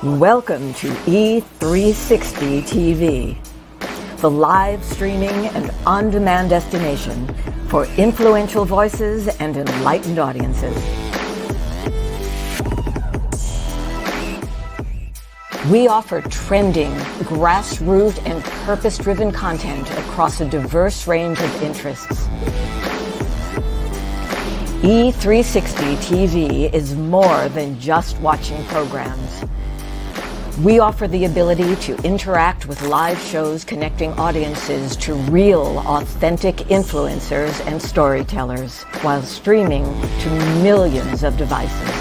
Welcome to E360 TV, the live streaming and on-demand destination for influential voices and enlightened audiences. We offer trending, grassroots, and purpose-driven content across a diverse range of interests. E360 TV is more than just watching programs. We offer the ability to interact with live shows connecting audiences to real, authentic influencers and storytellers while streaming to millions of devices.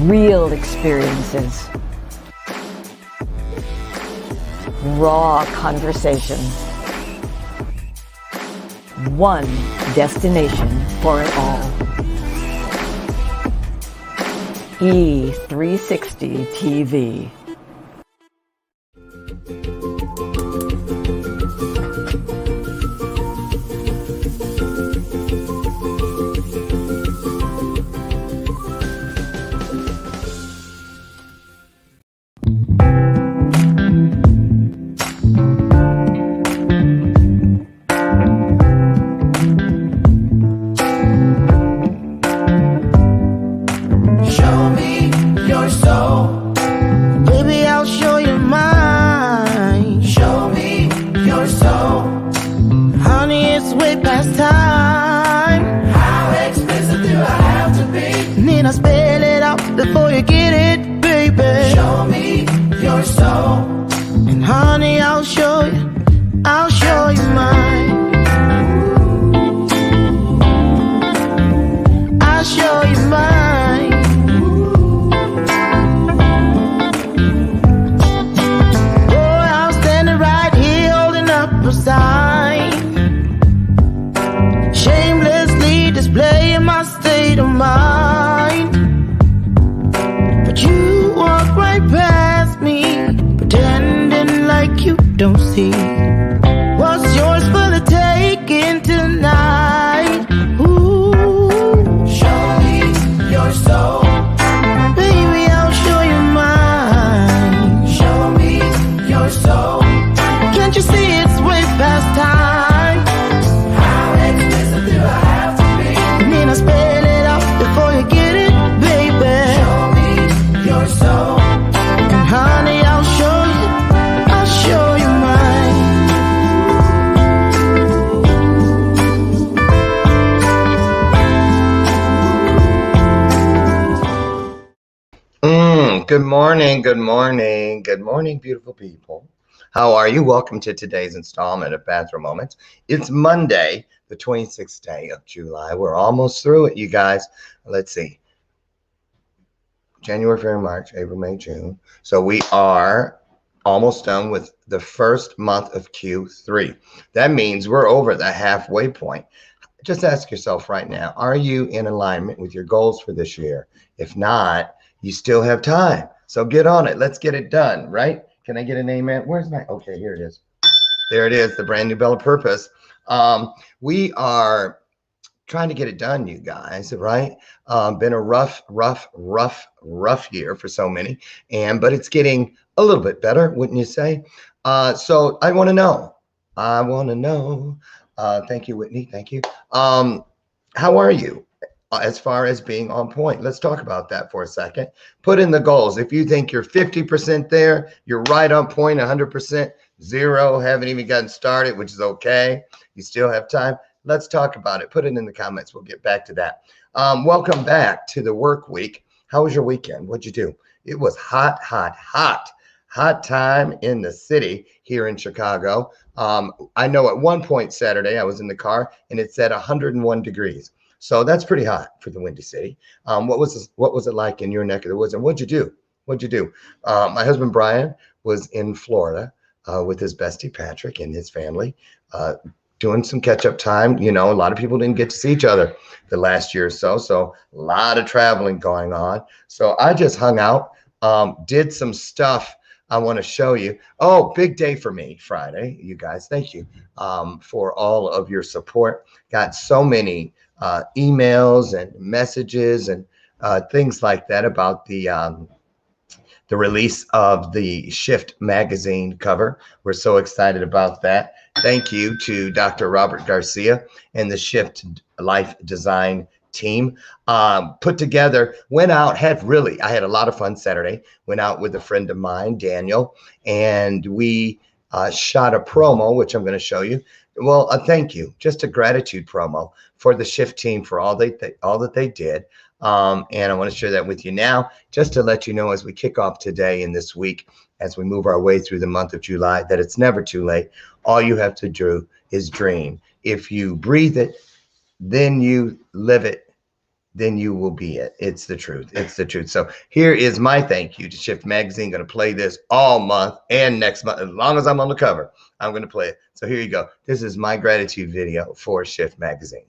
Real experiences. Raw conversation. One destination for it all. E360 TV. Don't see what's yours for the taking tonight. Ooh, show me your soul, baby. I'll show you mine. Show me your soul. Can't you see it's way past time? How explicit do I have to be? Need I spell it out before you get it, baby? Show me your soul, and honey, I'll show you. I'll show you. Good morning, good morning, good morning, beautiful people. How are you? Welcome to today's installment of Bathrobe Moments. It's Monday, the 26th day of July. We're almost through it, you guys. Let's see. January, February, March, April, May, June. So we are almost done with the first month of Q3. That means we're over the halfway point. Just ask yourself right now, are you in alignment with your goals for this year? If not, you still have time. So get on it. Let's get it done, right? Can I get an amen? Where's my, okay, here it is. There it is, the brand new Bell of Purpose. We are trying to get it done, you guys, right? Been a rough year for so many, but it's getting a little bit better, wouldn't you say? So I want to know. Thank you, Whitney. Thank you. How are you? as far as being on point. Let's talk about that for a second. Put in the goals. If you think you're 50% there, you're right on point, 100%, zero, haven't even gotten started, which is okay. You still have time. Let's talk about it. Put it in the comments. We'll get back to that. Welcome back to the work week. How was your weekend? What'd you do? It was hot, hot, hot. Hot time in the city here in Chicago. I know at one point Saturday I was in the car and it said 101 degrees. So that's pretty hot for the Windy City. What was it like in your neck of the woods? And what'd you do? What'd you do? My husband Brian was in Florida with his bestie Patrick and his family, doing some catch-up time. You know, a lot of people didn't get to see each other the last year or so. So a lot of traveling going on. So I just hung out, did some stuff I want to show you. Oh, big day for me, Friday, you guys. Thank you for all of your support. Got so many emails and messages and things like that about the release of the Shift magazine cover. We're so excited about that. Thank you to Dr. Robert Garcia and the Shift Life Design team. Put together, went out, I had a lot of fun Saturday. Went out with a friend of mine, Daniel, and we shot a promo, which I'm going to show you. Well, thank you, just a gratitude promo for the Shift team for all that they did. And I want to share that with you now, just to let you know as we kick off today and this week, as we move our way through the month of July, that it's never too late. All you have to do is dream. If you breathe it, then you live it, then you will be it. It's the truth. It's the truth. So here is my thank you to Shift Magazine. Going to play this all month and next month. As long as I'm on the cover, I'm going to play it. So here you go. This is my gratitude video for Shift Magazine.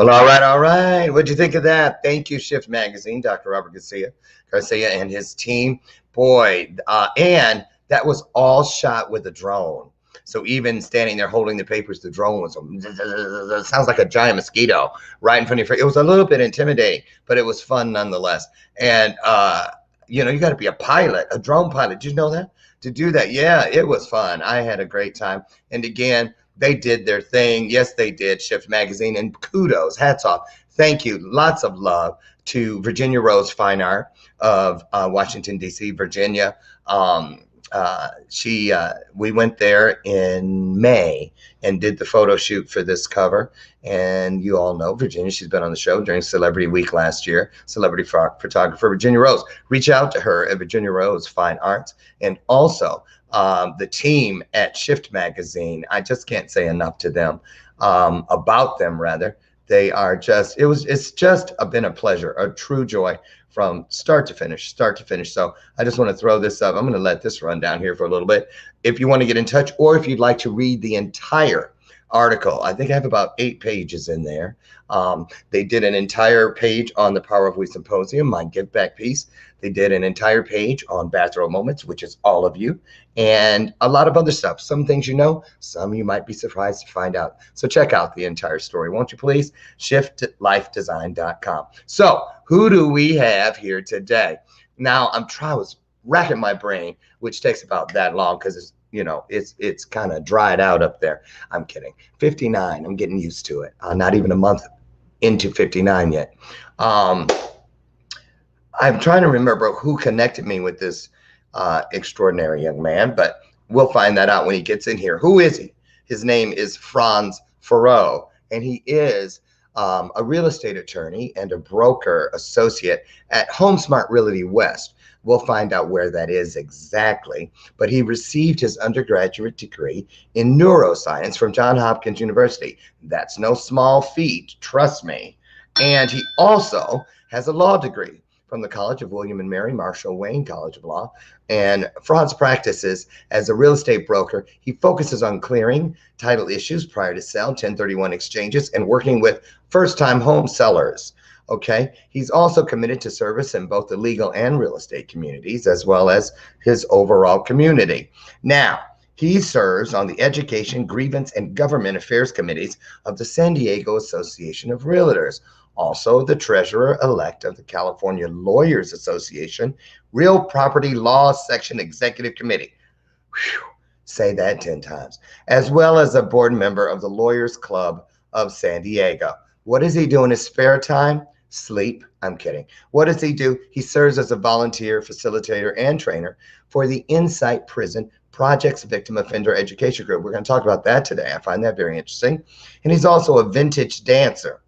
Well, all right. What'd you think of that? Thank you, Shift Magazine, Dr. Robert Garcia and his team. Boy, and that was all shot with a drone. So even standing there holding the papers, the drone was, it sounds like a giant mosquito right in front of your face. It was a little bit intimidating, but it was fun nonetheless. And, you know, you got to be a pilot, a drone pilot. Did you know that? To do that, yeah, it was fun. I had a great time. And again, they did their thing. Yes, they did, Shift Magazine, and kudos, hats off. Thank you. Lots of love to Virginia Rose Fine Art of Washington, D.C., Virginia. We went there in May and did the photo shoot for this cover. And you all know Virginia. She's been on the show during Celebrity Week last year. Celebrity photographer Virginia Rose. Reach out to her at Virginia Rose Fine Arts. And also the team at Shift Magazine. I just can't say enough to them, about them rather. They are just, it's just been a pleasure, a true joy from start to finish. So I just want to throw this up. I'm going to let this run down here for a little bit. If you want to get in touch, or if you'd like to read the entire article, I think I have about 8 pages in there. They did an entire page on the Power of We Symposium, my give back piece. They did an entire page on Bathrobe Moments, which is all of you, and a lot of other stuff. Some things you know, some you might be surprised to find out. So check out the entire story, won't you please? ShiftLifeDesign.com. So who do we have here today? Now I was racking my brain, which takes about that long because it's, you know, it's kind of dried out up there. I'm kidding. 59. I'm getting used to it. Not even a month into 59 yet. I'm trying to remember who connected me with this extraordinary young man, but we'll find that out when he gets in here. Who is he? His name is FRANTZ, and he is a real estate attorney and a broker associate at HomeSmart Realty West. We'll find out where that is exactly. But he received his undergraduate degree in neuroscience from Johns Hopkins University. That's no small feat, trust me. And he also has a law degree from the College of William and Mary Marshall Wayne College of Law. And FRANTZ practices as a real estate broker. He focuses on clearing title issues prior to sale, 1031 exchanges, and working with first-time home sellers. Okay. He's also committed to service in both the legal and real estate communities, as well as his overall community. Now, he serves on the Education, Grievance, and Government Affairs Committees of the San Diego Association of Realtors, also the treasurer-elect of the California Lawyers Association, Real Property Law Section Executive Committee. Whew, say that 10 times. As well as a board member of the Lawyers Club of San Diego. What does he do in his spare time? Sleep. I'm kidding. What does he do? He serves as a volunteer, facilitator, and trainer for the Insight Prison Projects Victim Offender Education Group. We're going to talk about that today. I find that very interesting. And he's also a vintage dancer.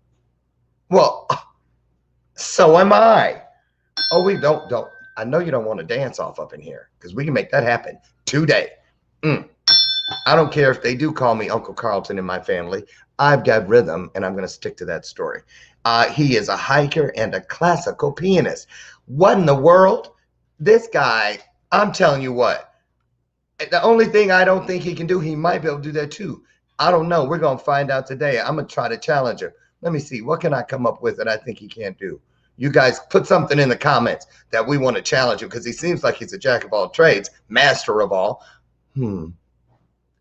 Well, so am I. Oh, we don't. I know you don't want to dance off up in here because we can make that happen today. I don't care if they do call me Uncle Carlton in my family. I've got rhythm, and I'm going to stick to that story. He is a hiker and a classical pianist. What in the world? This guy, I'm telling you what. The only thing I don't think he can do, he might be able to do that too. I don't know. We're going to find out today. I'm going to try to challenge him. Let me see. What can I come up with that I think he can't do? You guys put something in the comments that we want to challenge him because he seems like he's a jack of all trades, master of all.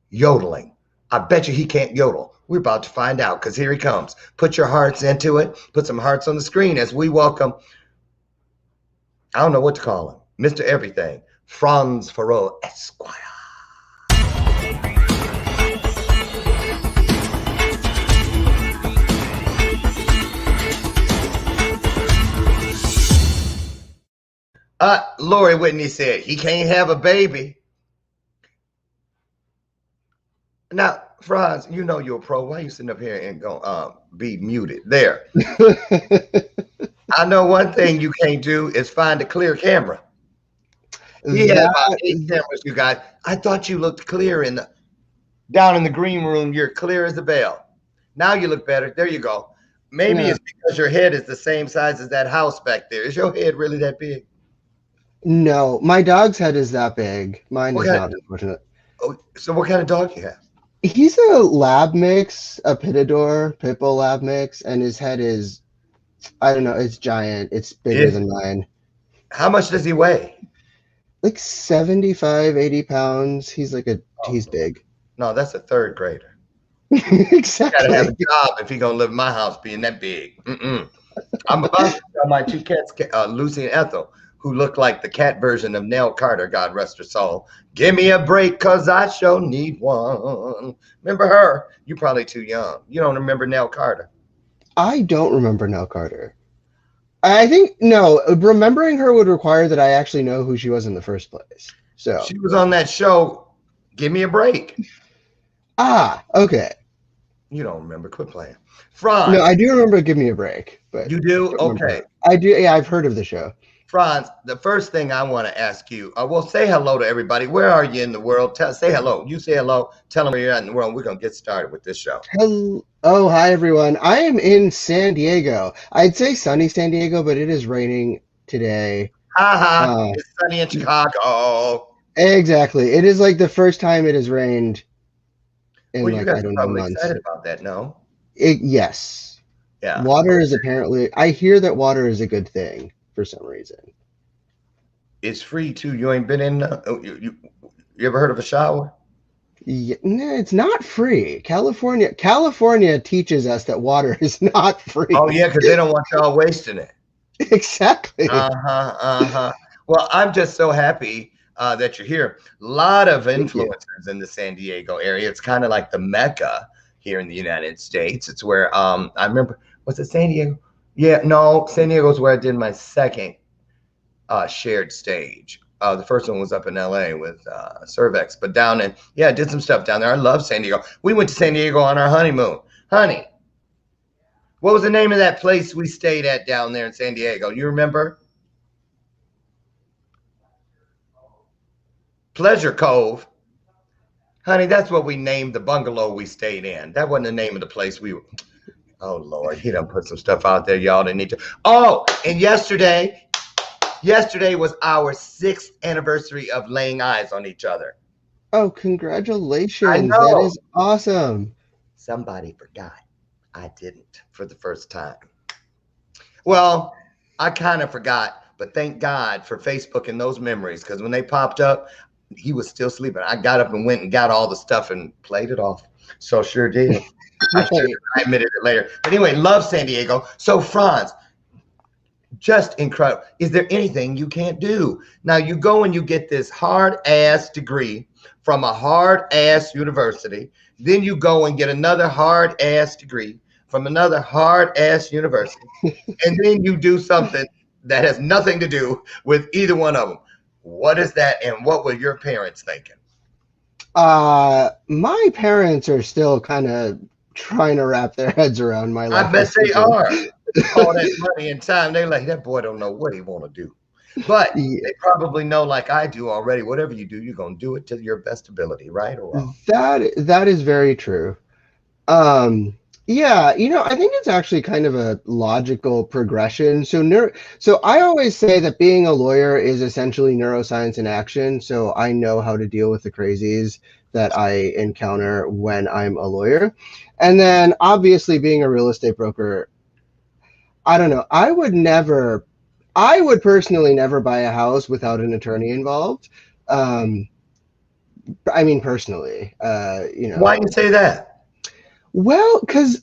Yodeling. I bet you he can't yodel. We're about to find out because here he comes. Put your hearts into it. Put some hearts on the screen as we welcome, I don't know what to call him, Mr. Everything, FRANTZ FARREAU, Esquire. Lori Whitney said he can't have a baby. Now, Franz, you know you're a pro. Why are you sitting up here and go be muted? There. I know one thing you can't do is find a clear camera. He had about 8 cameras, you guys. I thought you looked clear down in the green room. You're clear as a bell. Now you look better. There you go. Maybe it's because your head is the same size as that house back there. Is your head really that big? No, my dog's head is that big. Mine is not, unfortunately. Oh, so what kind of dog you have? He's a lab mix, a Pitador, Pitbull lab mix, and his head is, I don't know, it's giant. It's bigger than mine. How much does he weigh? Like 75, 80 pounds. He's like he's big. No, that's a third grader. Exactly. Gotta have a job if he gonna live in my house being that big. I'm about to tell my 2 cats, Lucy and Ethel, who look like the cat version of Nell Carter, God rest her soul. Give me a break, cause I sure need one. Remember her? You're probably too young. You don't remember Nell Carter. I don't remember Nell Carter. I think, no, remembering her would require that I actually know who she was in the first place. So she was on that show, Give Me a Break. Ah, okay. You don't remember. Quit playing. Franz. No, I do remember Give Me a Break. But you do? Okay. I do. Yeah, I've heard of the show. Franz, the first thing I want to ask you, well, say hello to everybody. Where are you in the world? Say hello. You say hello. Tell them where you're at in the world. We're going to get started with this show. Hello. Oh, hi, everyone. I am in San Diego. I'd say sunny San Diego, but it is raining today. It's sunny in Chicago. Exactly. It is like the first time it has rained in you guys I don't are probably know, months. excited about that, no? Yes. Yeah. Water is apparently, I hear that water is a good thing for some reason. It's free too. You ain't been in, you ever heard of a shower? Yeah, no, it's not free. California teaches us that water is not free. Oh yeah, because they don't want y'all wasting it. Exactly. Well, I'm just so happy that you're here. A lot of influencers in the San Diego area. It's kind of like the Mecca here in the United States. It's where I remember Was it San Diego? Yeah, no, San Diego's where I did my second shared stage. The first one was up in LA with Cervex, but down in, yeah, I did some stuff down there. I love San Diego. We went to San Diego on our honeymoon. Honey, what was the name of that place we stayed at down there in San Diego? You remember? Pleasure Cove. Honey, that's what we named the bungalow we stayed in. That wasn't the name of the place we were. Oh, Lord, he done put some stuff out there y'all didn't need to. Oh, and yesterday was our 6th anniversary of laying eyes on each other. Oh, congratulations. I know. That is awesome. Somebody forgot. I didn't for the first time. Well, I kind of forgot, but thank God for Facebook and those memories, because when they popped up, he was still sleeping. I got up and went and got all the stuff and played it off. So sure did. I admitted it later. But anyway, love San Diego. So FRANTZ, just incredible. Is there anything you can't do? Now you go and you get this hard-ass degree from a hard-ass university. Then you go and get another hard-ass degree from another hard-ass university. And then you do something that has nothing to do with either one of them. What is that, and what were your parents thinking? My parents are still kind of trying to wrap their heads around my life. I bet they are. All that money and time, they're like, that boy don't know what he want to do. But Yeah. they probably know, like I do already, whatever you do, you're going to do it to your best ability, right or wrong? That is very true. Yeah, I think it's actually kind of a logical progression. So I always say that being a lawyer is essentially neuroscience in action. So I know how to deal with the crazies that I encounter when I'm a lawyer. And then obviously being a real estate broker, I don't know. I would personally never buy a house without an attorney involved. I mean, personally, Why do you say that? Well, because,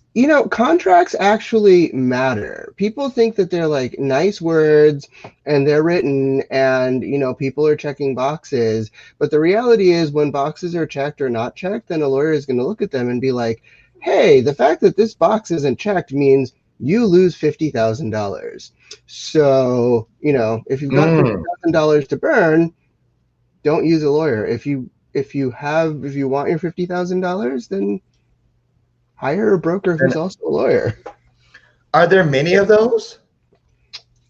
contracts actually matter. People think that they're like nice words and they're written and, people are checking boxes. But the reality is when boxes are checked or not checked, then a lawyer is going to look at them and be like, hey, the fact that this box isn't checked means you lose $50,000. So, if you've got $50,000 to burn, don't use a lawyer. If you want your $50,000, then hire a broker who's also a lawyer. Are there many of those?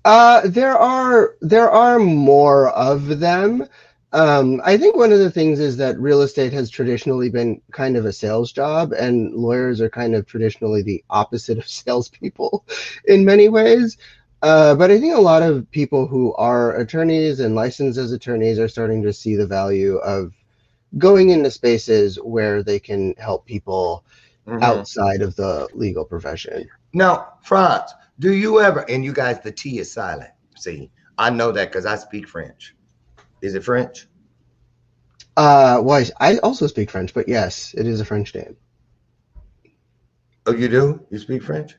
There are more of them. I think one of the things is that real estate has traditionally been kind of a sales job, and lawyers are kind of traditionally the opposite of salespeople in many ways. But I think a lot of people who are attorneys and licensed as attorneys are starting to see the value of going into spaces where they can help people outside of the legal profession. Now, FRANTZ, do you ever, and you guys, the T is silent. See, I know that because I speak French. Is it French? Well, I also speak French, but yes, it is a French name. Oh, you do? You speak French?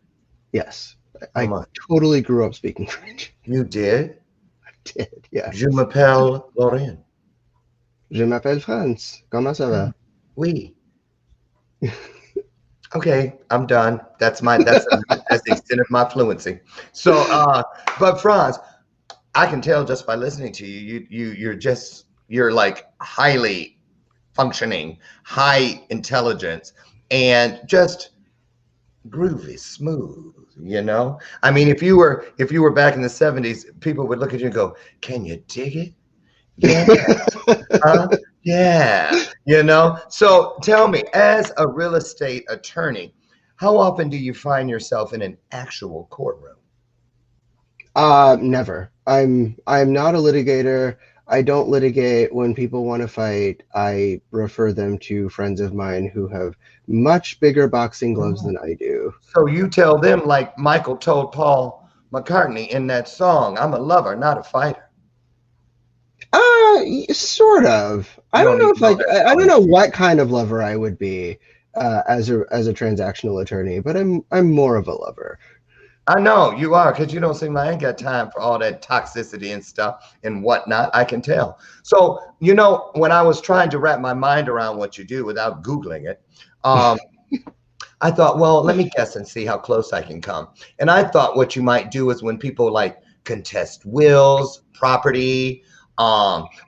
Yes. I totally grew up speaking French. You did? I did, yeah. Je m'appelle Laurent. Je m'appelle FRANTZ. Comment ça va? Oui. Okay, I'm done. That's the extent of my fluency. So, but FRANTZ, I can tell just by listening to you, you're like highly functioning, high intelligence, and just groovy, smooth. I mean, if you were back in the 70s, people would look at you and go, "Can you dig it?" Yeah. Yeah. So tell me, as a real estate attorney, how often do you find yourself in an actual courtroom? Never. I'm not a litigator. I don't litigate. When people want to fight, I refer them to friends of mine who have much bigger boxing gloves than I do. So you tell them, like Michael told Paul McCartney in that song, "I'm a lover, not a fighter." Sort of. I don't know if I don't know what kind of lover I would be as a transactional attorney, but I'm more of a lover. I know you are, because you don't seem like I ain't got time for all that toxicity and stuff and whatnot. I can tell. So, when I was trying to wrap my mind around what you do without Googling it, I thought, well, let me guess and see how close I can come. And I thought what you might do is when people like contest wills, property,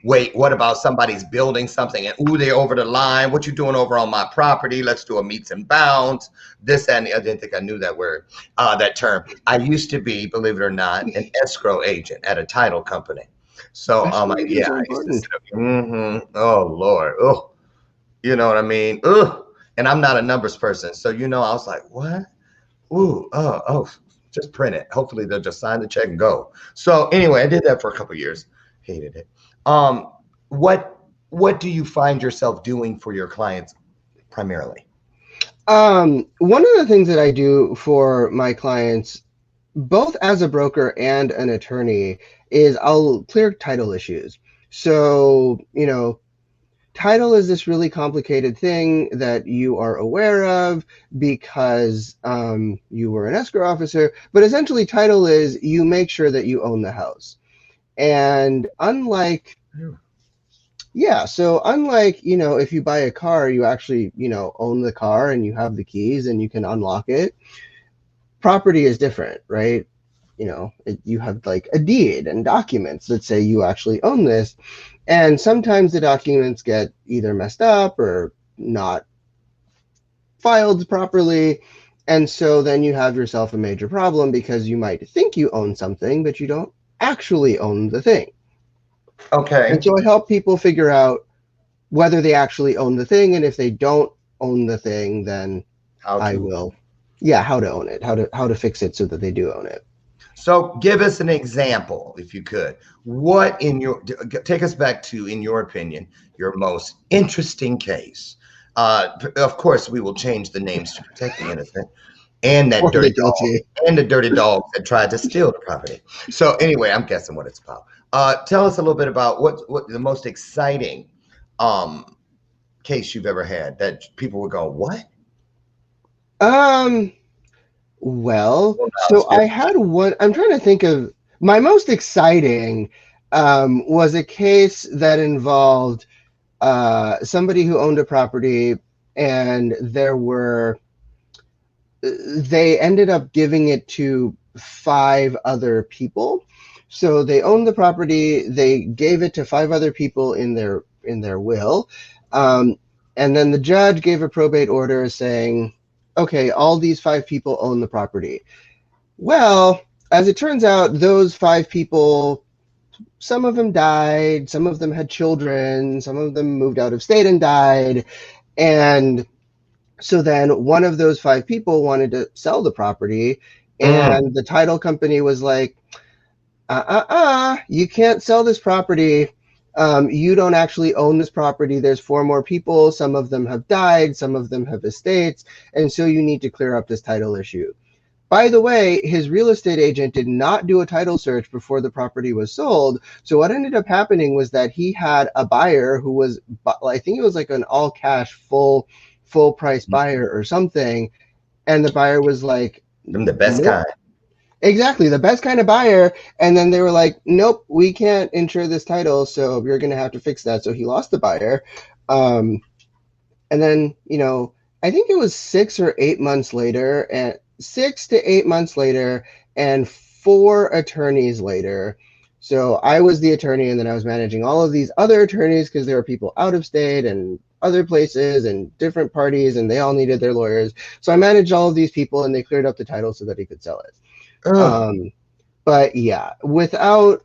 wait, what about somebody's building something and ooh, they over the line. What you doing over on my property? Let's do a meets and bounds. This and I didn't think I knew that word, that term. I used to be, believe it or not, an escrow agent at a title company. So yeah, I used to sit up, oh Lord, oh, you know what I mean? Ugh. And I'm not a numbers person. So, I was like, what? Ooh, just print it. Hopefully they'll just sign the check and go. So anyway, I did that for a couple of years. Hated it. What do you find yourself doing for your clients primarily? One of the things that I do for my clients, both as a broker and an attorney, is I'll clear title issues. So, title is this really complicated thing that you are aware of because you were an escrow officer, but essentially title is you make sure that you own the house. And unlike, if you buy a car, you actually, own the car and you have the keys and you can unlock it. Property is different, right? You have like a deed and documents that say you actually own this. And sometimes the documents get either messed up or not filed properly. And so then you have yourself a major problem because you might think you own something, but you don't actually own the thing. Okay. And so I help people figure out whether they actually own the thing. And if they don't own the thing, then how to own it, how to fix it so that they do own it. So give us an example, if you could. Take us back to, in your opinion, your most interesting case. Of course, we will change the names to protect the innocent and that dirty dog and the dirty dogs that tried to steal the property. So anyway, I'm guessing what it's about. Tell us a little bit about what the most exciting case you've ever had that people would go, what? Well, so I had one. I'm trying to think of my most exciting was a case that involved somebody who owned a property, and they ended up giving it to 5 other people. So they owned the property, they gave it to 5 other people in their will, and then the judge gave a probate order saying, okay, all these 5 people own the property. Well, as it turns out, those 5 people, some of them died, some of them had children, some of them moved out of state and died. And so then one of those 5 people wanted to sell the property, and the title company was like, you can't sell this property. You don't actually own this property. There's 4 more people. Some of them have died. Some of them have estates. And so you need to clear up this title issue. By the way, his real estate agent did not do a title search before the property was sold. So what ended up happening was that he had a buyer who was, I think it was like an all cash, full price buyer or something. And the buyer was like, I'm the best guy. Exactly, the best kind of buyer. And then they were like, nope, we can't insure this title, so you're going to have to fix that. So he lost the buyer. And then, I think it was 6 or 8 months later, and 6 to 8 months later, and 4 attorneys later. So I was the attorney, and then I was managing all of these other attorneys because there were people out of state and other places and different parties, and they all needed their lawyers. So I managed all of these people, and they cleared up the title so that he could sell it. But yeah, without.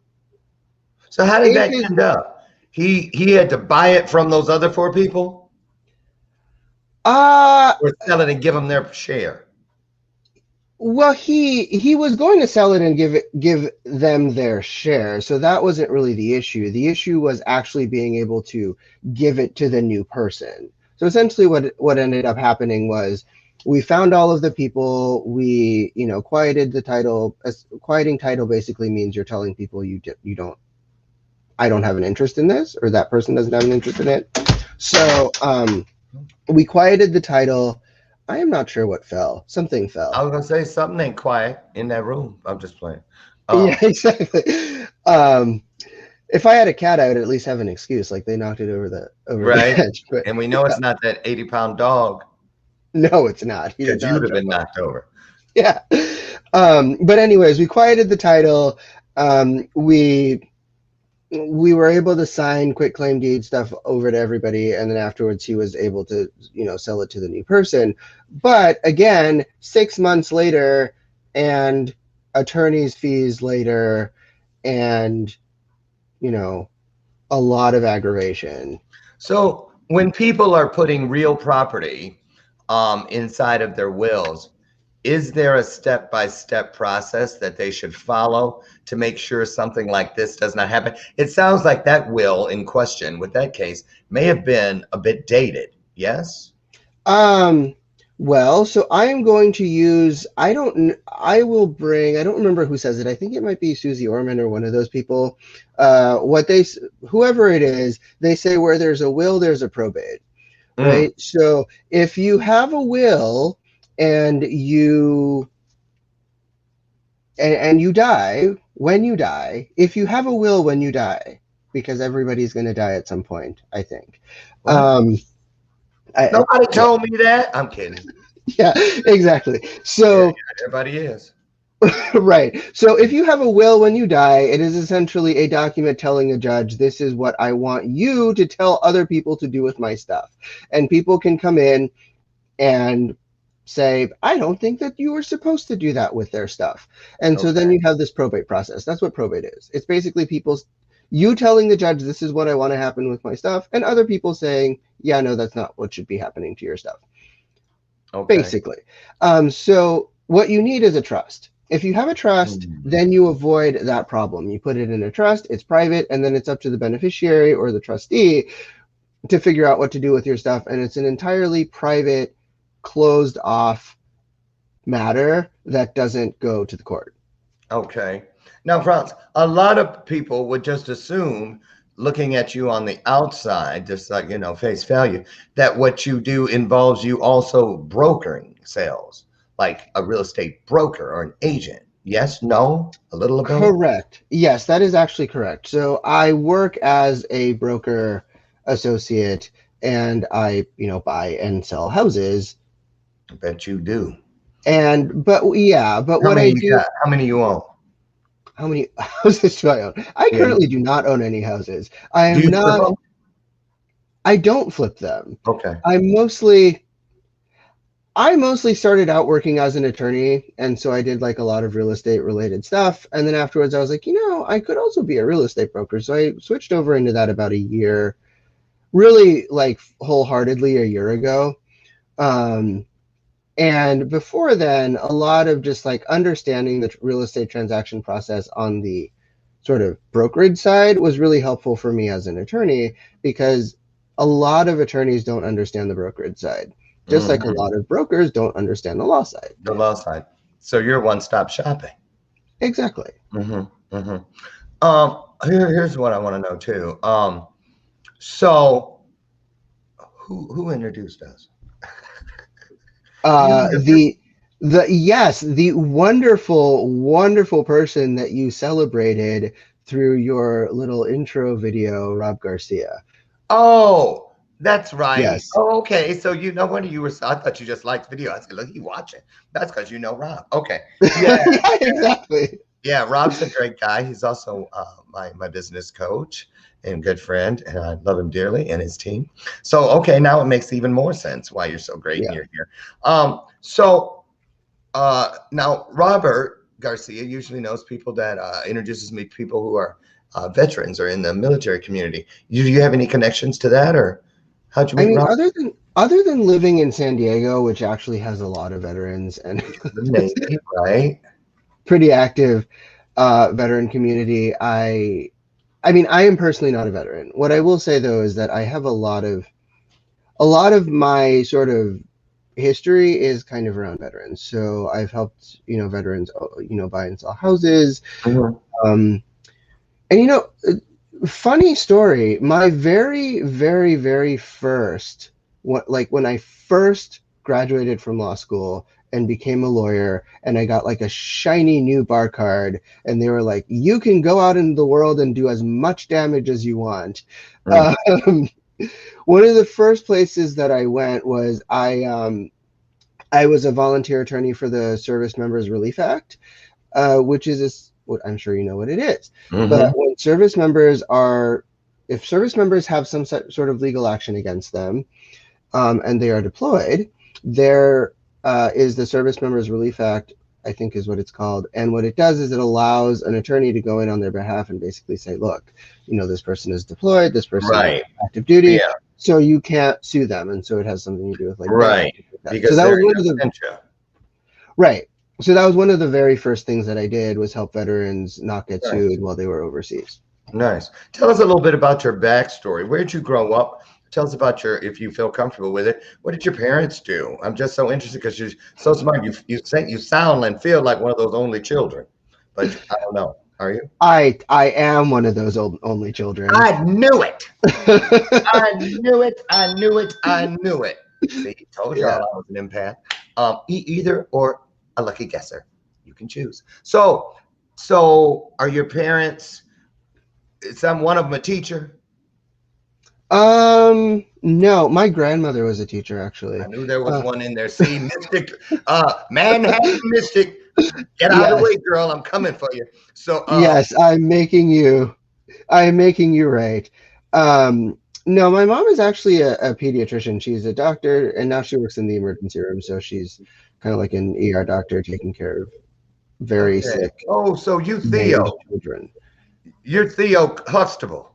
So how did that end up? He had to buy it from those other 4 people? Or sell it and give them their share? Well, he was going to sell it and give them their share. So that wasn't really the issue. The issue was actually being able to give it to the new person. So essentially what ended up happening was we found all of the people, we, quieted the title. Quieting title basically means you're telling people I don't have an interest in this, or that person doesn't have an interest in it. So we quieted the title. I am not sure what fell. Something fell. I was going to say something ain't quiet in that room. I'm just playing. Yeah, exactly. If I had a cat, I would at least have an excuse. Like they knocked it over the edge. And we know it's not that 80-pound dog. No, it's not. He did Because you would not have jump been off. knocked over. Yeah. But anyways, we quieted the title. We were able to sign quitclaim deed stuff over to everybody, and then afterwards he was able to, sell it to the new person. But again, 6 months later, and attorney's fees later, and a lot of aggravation. So when people are putting real property inside of their wills, is there a step-by-step process that they should follow to make sure something like this does not happen? It sounds like that will in question with that case may have been a bit dated. Yes? Well, so I am going to use, I don't remember who says it. I think it might be Susie Orman or one of those people. Whoever it is, they say where there's a will, there's a probate, right? So if you have a will and you die, when you die, if you have a will when you die, because everybody's going to die at some point, I think. Nobody told me that. I'm kidding. Yeah, exactly. So yeah, everybody is. right. So if you have a will when you die, it is essentially a document telling a judge, this is what I want you to tell other people to do with my stuff. And people can come in and say, I don't think that you were supposed to do that with their stuff. And so then you have this probate process. That's what probate is. It's basically you telling the judge, this is what I want to happen with my stuff, and other people saying, yeah, no, that's not what should be happening to your stuff. Basically. So what you need is a trust. If you have a trust, then you avoid that problem. You put it in a trust, it's private, and then it's up to the beneficiary or the trustee to figure out what to do with your stuff. And it's an entirely private, closed off matter that doesn't go to the court. Okay. Now, FRANTZ, a lot of people would just assume, looking at you on the outside, just like, face value, that what you do involves you also brokering sales, like a real estate broker or an agent. Yes, no, a little of both? Correct. Yes, that is actually correct. So I work as a broker associate, and I, buy and sell houses. I bet you do. But what I do. How many you own? How many houses do I own? I currently do not own any houses. I don't flip them. Okay. I mostly started out working as an attorney, and so I did like a lot of real estate related stuff. And then afterwards I was like, I could also be a real estate broker. So I switched over into that about a year, really like wholeheartedly a year ago. And before then, a lot of just like understanding the real estate transaction process on the sort of brokerage side was really helpful for me as an attorney, because a lot of attorneys don't understand the brokerage side, just like a lot of brokers don't understand the law side. The law side. So you're one-stop shopping. Exactly. Here's what I want to know too. So who introduced us? The wonderful person that you celebrated through your little intro video, Rob Garcia. Oh, that's right. Yes. Oh, okay. So what I thought you just liked video. I said, look, you watching. That's because you know Rob. Okay. Yeah, exactly. Yeah, Rob's a great guy. He's also my business coach and good friend, and I love him dearly and his team. So, okay, now it makes even more sense why you're so great and you're here. Now Robert Garcia usually knows people that introduces me to people who are veterans or in the military community. Do you have any connections to that, or how'd you meet Rob? Other than living in San Diego, which actually has a lot of veterans and right? Pretty active veteran community. I am personally not a veteran. What I will say though is that I have a lot of my sort of history is kind of around veterans. So I've helped, veterans, buy and sell houses. And funny story, my very, very, very first, when I first graduated from law school and became a lawyer, and I got like a shiny new bar card, and they were like, you can go out into the world and do as much damage as you want. One of the first places that I went was I I was a volunteer attorney for the Service Members Relief Act, which is what I'm sure you know what it is. But when service members if service members have some sort of legal action against them, and they are deployed, there is the Service Members Relief Act, I think is what it's called. And what it does is it allows an attorney to go in on their behalf and basically say, look, this person is deployed, this person is active duty, so you can't sue them. And so it has something to do with because that was one of the So that was one of the very first things that I did, was help veterans not get sued while they were overseas. Nice. Tell us a little bit about your backstory. Where did you grow up? Tell us about if you feel comfortable with it. What did your parents do? I'm just so interested because you're so smart. You sound and feel like one of those only children, but I don't know. Are you? I am one of those only children. I knew it. I knew it. I knew it. I knew it. See, told y'all I was an empath. Either or a lucky guesser. You can choose. So are your parents? Is one of them a teacher? No, my grandmother was a teacher, actually. I knew there was one in there. See, Mystic, Manhattan Mystic, get out of the way, girl. I'm coming for you. So yes, I'm making you right. No, my mom is actually a pediatrician. She's a doctor, and now she works in the emergency room. So she's kind of like an ER doctor, taking care of very sick. Oh, so you Theo children. You're Theo Huxtable.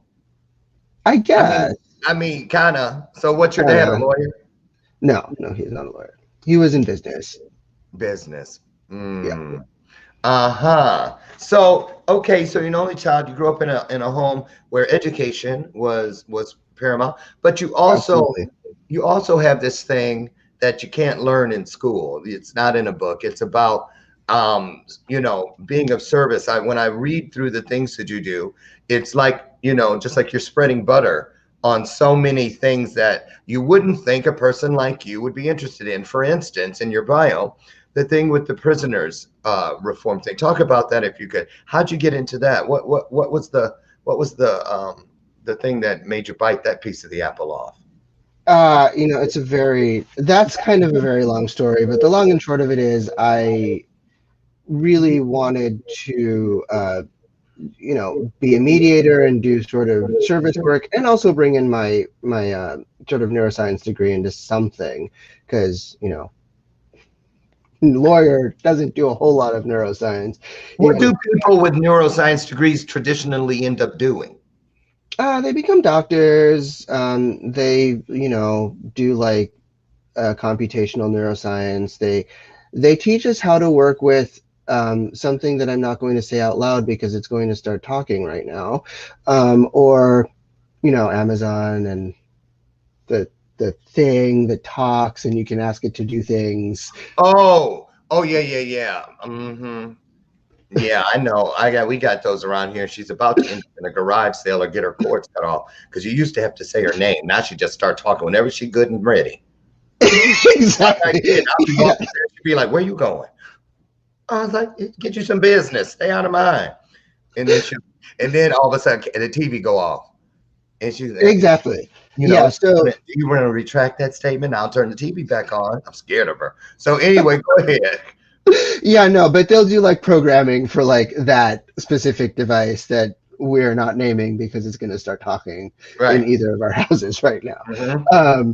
I guess. I mean, kind of. So what's your dad, a lawyer? No, he's not a lawyer. He was in business. Business. Yeah. So, okay, so you're an only child. You grew up in a home where education was paramount, but you also have this thing that you can't learn in school. It's not in a book. It's about being of service. When I read through the things that you do, it's like, just like you're spreading butter on so many things that you wouldn't think a person like you would be interested in. For instance, in your bio, the thing with the prisoners reform thing. Talk about that if you could. How'd you get into that? What was the thing that made you bite that piece of the apple off? That's kind of a very long story, but the long and short of it is I really wanted to be a mediator and do sort of service work, and also bring in my sort of neuroscience degree into something, because lawyer doesn't do a whole lot of neuroscience. What do people with neuroscience degrees traditionally end up doing? They become doctors. They do like computational neuroscience. They teach us how to work with something that I'm not going to say out loud because it's going to start talking right now, or Amazon and the thing that talks and you can ask it to do things. Oh yeah. Yeah, I know. We got those around here. She's about to end in a garage sale or get her cords cut off, because you used to have to say her name. Now she just start talking whenever she's good and ready. Exactly. She'd be like, "Where you going?" I was like, "Get you some business. Stay out of mine." And then all of a sudden the TV go off, and she's exactly. So do you want to retract that statement? I'll turn the TV back on. I'm scared of her. So anyway, go ahead. Yeah, no, but they'll do like programming for like that specific device that we're not naming because it's going to start talking in either of our houses right now. Mm-hmm.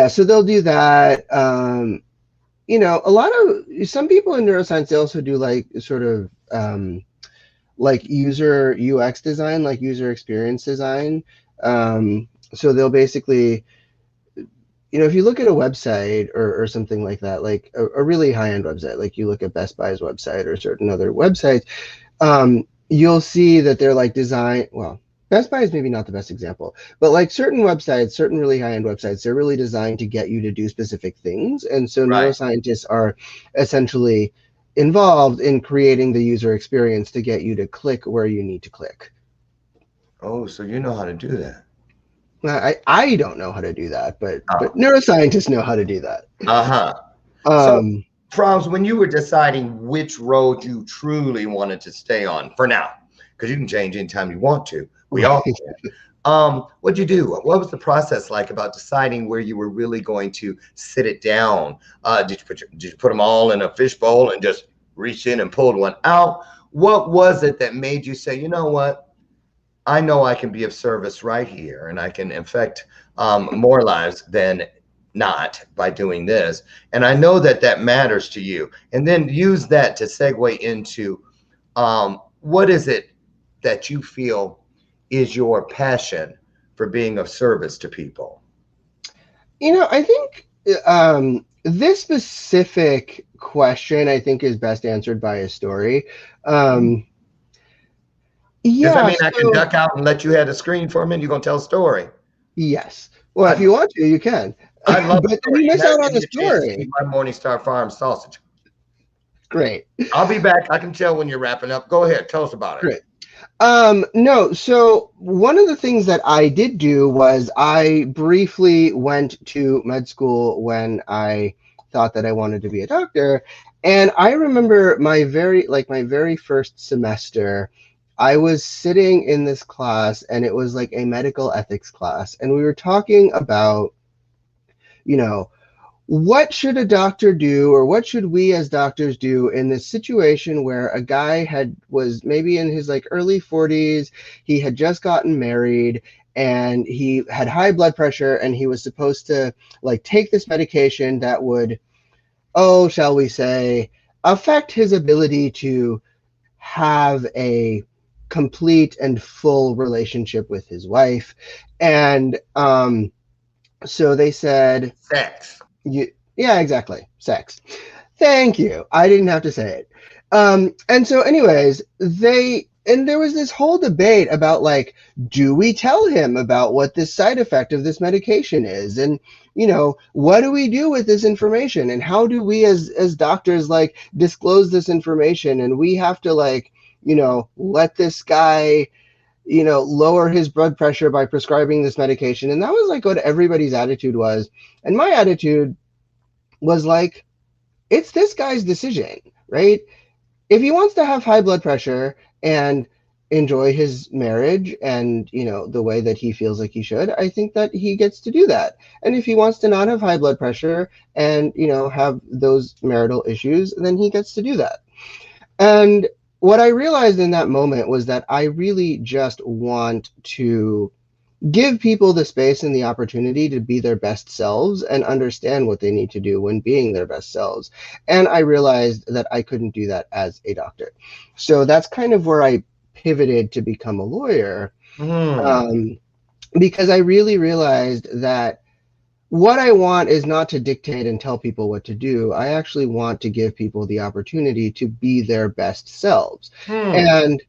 So they'll do that. Some people in neuroscience, they also do like sort of like user UX design, like user experience design. So they'll basically, if you look at a website or something like that, like a really high-end website, like you look at Best Buy's website or certain other websites, you'll see that they're like designed, well, Best Buy is maybe not the best example, but like certain websites, certain really high-end websites, they're really designed to get you to do specific things. And so neuroscientists are essentially involved in creating the user experience to get you to click where you need to click. Oh, so you know how to do that. I don't know how to do that, but neuroscientists know how to do that. So, FRANTZ, when you were deciding which road you truly wanted to stay on, for now, because you can change anytime you want to, we all can. What'd you do? What was the process like about deciding where you were really going to sit it down? Did you put them all in a fishbowl and just reach in and pulled one out? What was it that made you say, you know what? I know I can be of service right here, and I can affect more lives than not by doing this. And I know that that matters to you. And then use that to segue into what is it that you feel is your passion for being of service to people? I think this specific question, I think, is best answered by a story. Does that Yeah, mean I can so duck out and let you have the screen for a minute? You're going to tell a story? yes. Well, if I, you want to, you can. I love But a then you story. miss That'll out on give the me a chance to eat story. my Morningstar Farm sausage. Great. I'll be back. I can tell when you're wrapping up. Go ahead. Tell us about it. Great. No, so one of the things that I did do was I briefly went to med school when I thought that I wanted to be a doctor. And I remember my very first semester, I was sitting in this class and it was like a medical ethics class. And we were talking about, you know, what should a doctor do, or what should we as doctors do in this situation where a guy was maybe in his like early 40s, he had just gotten married, and he had high blood pressure, and he was supposed to like take this medication that would, oh, shall we say, affect his ability to have a complete and full relationship with his wife. And so they said, Sex. yeah, exactly. Sex. Thank you. I didn't have to say it. And so, anyways, there was this whole debate about like, do we tell him about what this side effect of this medication is? And, what do we do with this information? And how do we as doctors like disclose this information? And we have to like, let this guy, lower his blood pressure by prescribing this medication. And that was like what everybody's attitude was. And my attitude was like, it's this guy's decision, right? If he wants to have high blood pressure and enjoy his marriage and, the way that he feels like he should, I think that he gets to do that. And if he wants to not have high blood pressure and, have those marital issues, then he gets to do that. And what I realized in that moment was that I really just want to give people the space and the opportunity to be their best selves and understand what they need to do when being their best selves. And I realized that I couldn't do that as a doctor. So that's kind of where I pivoted to become a lawyer, because I really realized that what I want is not to dictate and tell people what to do. I actually want to give people the opportunity to be their best selves. And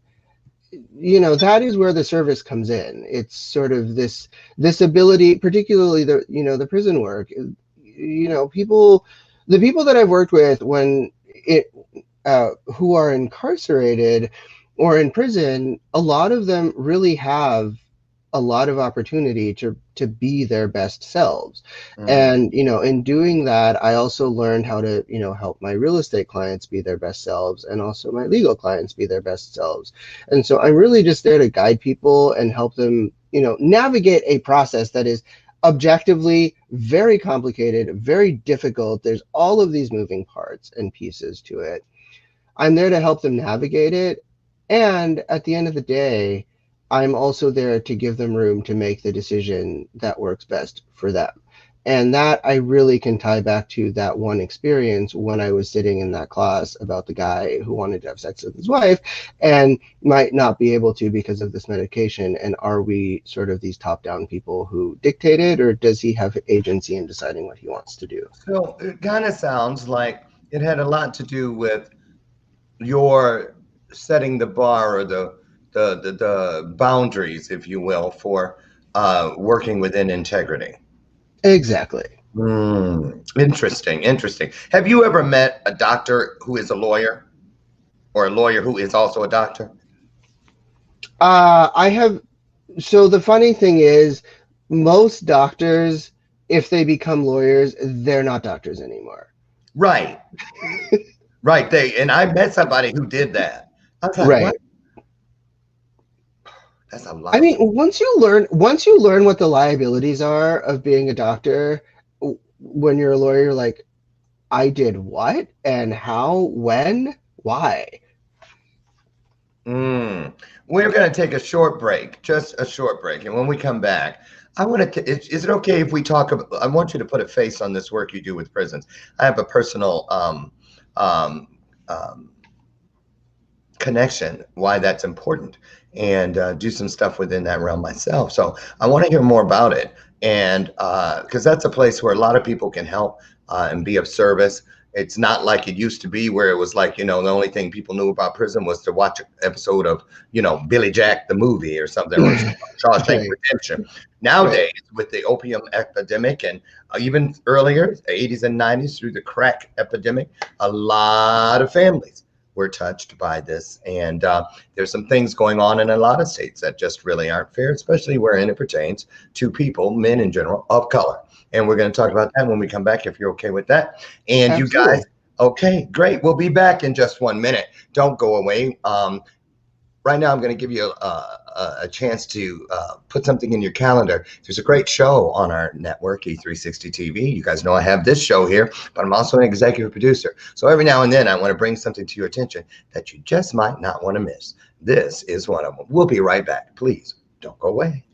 that is where the service comes in. It's sort of this ability, particularly the prison work. The people that I've worked with who are incarcerated or in prison, a lot of them really have a lot of opportunity to be their best selves. And in doing that, I also learned how to help my real estate clients be their best selves, and also my legal clients be their best selves. And so I'm really just there to guide people and help them navigate a process that is objectively very complicated, very difficult. There's all of these moving parts and pieces to it. I'm there to help them navigate it, and at the end of the day, I'm also there to give them room to make the decision that works best for them. And that I really can tie back to that one experience when I was sitting in that class about the guy who wanted to have sex with his wife and might not be able to because of this medication. And are we sort of these top-down people who dictate it, or does he have agency in deciding what he wants to do? So it kind of sounds like it had a lot to do with your setting the bar, or the boundaries, if you will, for working within integrity. Exactly. Interesting. Have you ever met a doctor who is a lawyer, or a lawyer who is also a doctor? I have. So the funny thing is, most doctors, if they become lawyers, they're not doctors anymore. Right. And I met somebody who did that. I was like, Right. what? That's a lot I of mean, once you learn what the liabilities are of being a doctor, when you're a lawyer, you're like, I did what and how, when, why? Mm. We're going to take a short break, just a short break. And when we come back, I want to, is it okay if we talk about, I want you to put a face on this work you do with prisons. I have a personal um, um, connection, why that's important, and do some stuff within that realm myself. So I want to hear more about it. And because that's a place where a lot of people can help and be of service. It's not like it used to be where it was like, the only thing people knew about prison was to watch an episode of, Billy Jack the movie or something, or Shawshank Right, Redemption. right. Nowadays, with the opium epidemic and even earlier, the 80s and 90s through the crack epidemic, a lot of families were touched by this. And there's some things going on in a lot of states that just really aren't fair, especially wherein it pertains to people, men in general, of color. And we're going to talk about that when we come back, if you're okay with that. And you guys, Absolutely. okay, great. We'll be back in just 1 minute. Don't go away. Right now, I'm going to give you a chance to put something in your calendar. There's a great show on our network, E360 TV. You guys know I have this show here, but I'm also an executive producer. So every now and then, I want to bring something to your attention that you just might not want to miss. This is one of them. We'll be right back. Please don't go away.